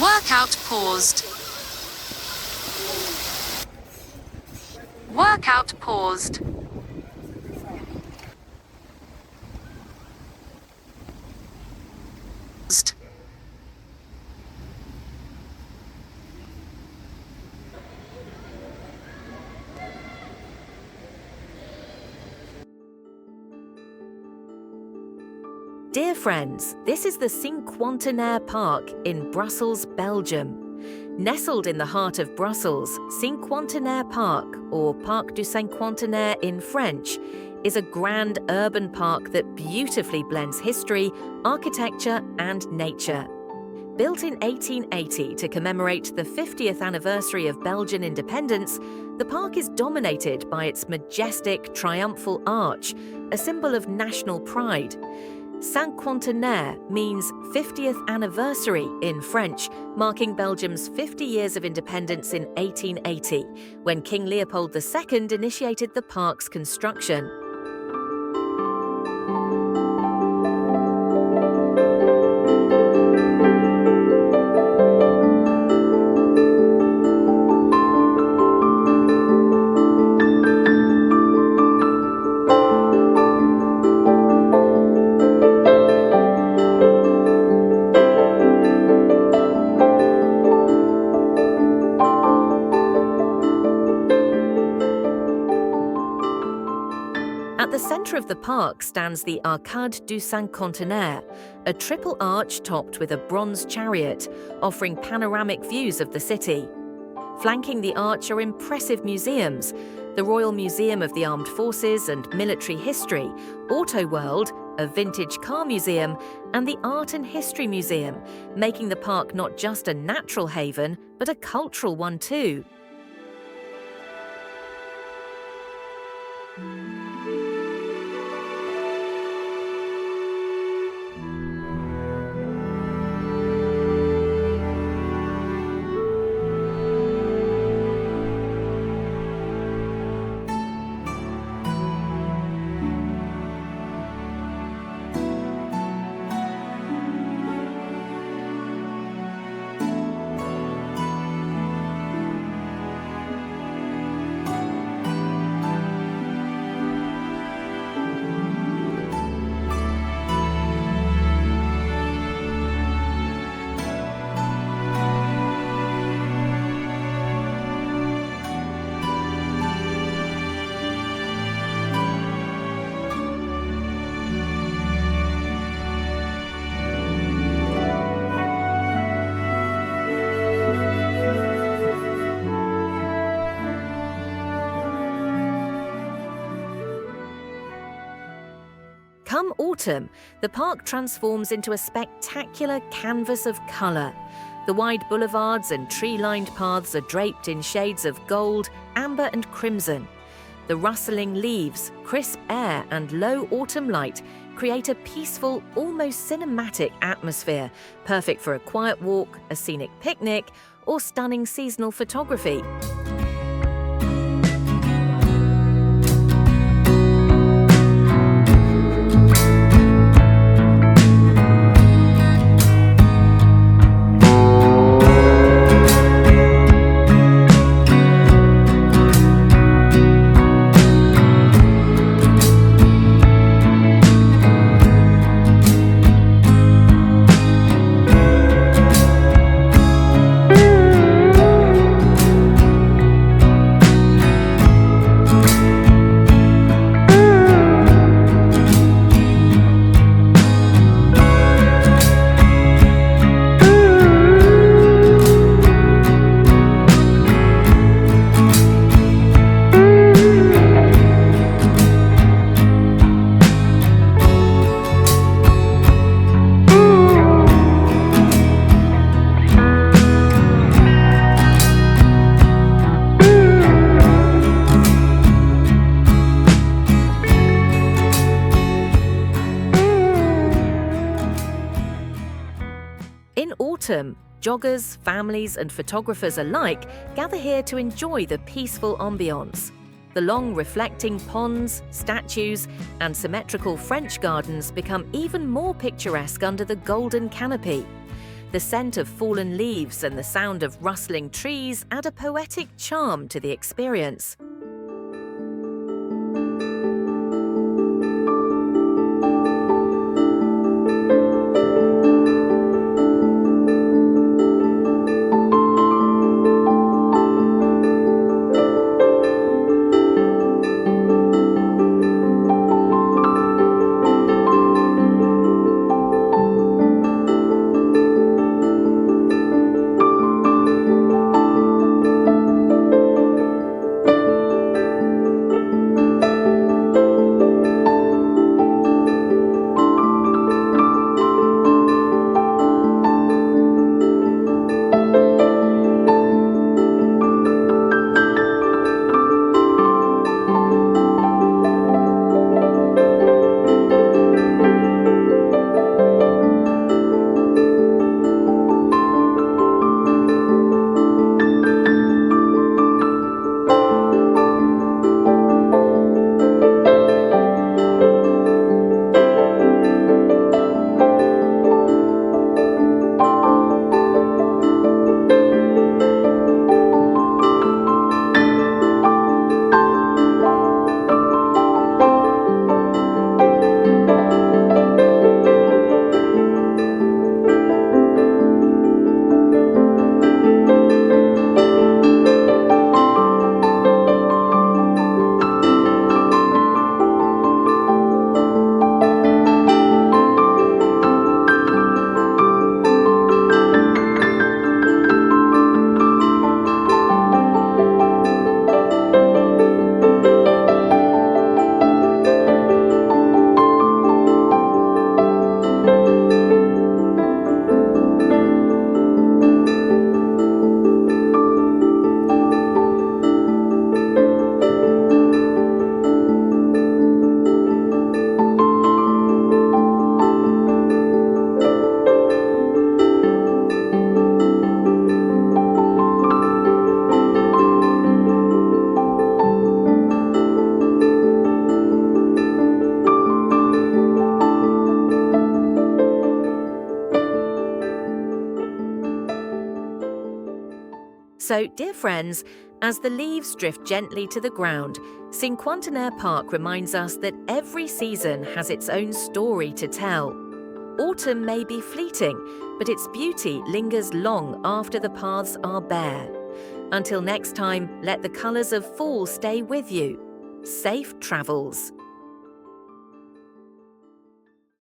Workout paused. Workout paused. Dear friends, this is the Cinquantenaire Park in Brussels, Belgium. Nestled in the heart of Brussels, Cinquantenaire Park, or Parc du Cinquantenaire in French, is a grand urban park that beautifully blends history, architecture and nature. Built in 1880 to commemorate the 50th anniversary of Belgian independence, the park is dominated by its majestic Triumphal Arch, a symbol of national pride. Cinquantenaire means 50th anniversary in French, marking Belgium's 50 years of independence in 1880, when King Leopold II initiated the park's construction. At the centre of the park stands the Parc du Cinquantenaire, a triple arch topped with a bronze chariot, offering panoramic views of the city. Flanking the arch are impressive museums: the Royal Museum of the Armed Forces and Military History, Auto World, a vintage car museum, and the Art and History Museum, making the park not just a natural haven, but a cultural one too. Come autumn, the park transforms into a spectacular canvas of colour. The wide boulevards and tree-lined paths are draped in shades of gold, amber and crimson. The rustling leaves, crisp air and low autumn light create a peaceful, almost cinematic atmosphere, perfect for a quiet walk, a scenic picnic, or stunning seasonal photography. In autumn, joggers, families and photographers alike gather here to enjoy the peaceful ambiance. The long reflecting ponds, statues and symmetrical French gardens become even more picturesque under the golden canopy. The scent of fallen leaves and the sound of rustling trees add a poetic charm to the experience. So, dear friends, as the leaves drift gently to the ground, Cinquantenaire Park reminds us that every season has its own story to tell. Autumn may be fleeting, but its beauty lingers long after the paths are bare. Until next time, let the colours of fall stay with you. Safe travels.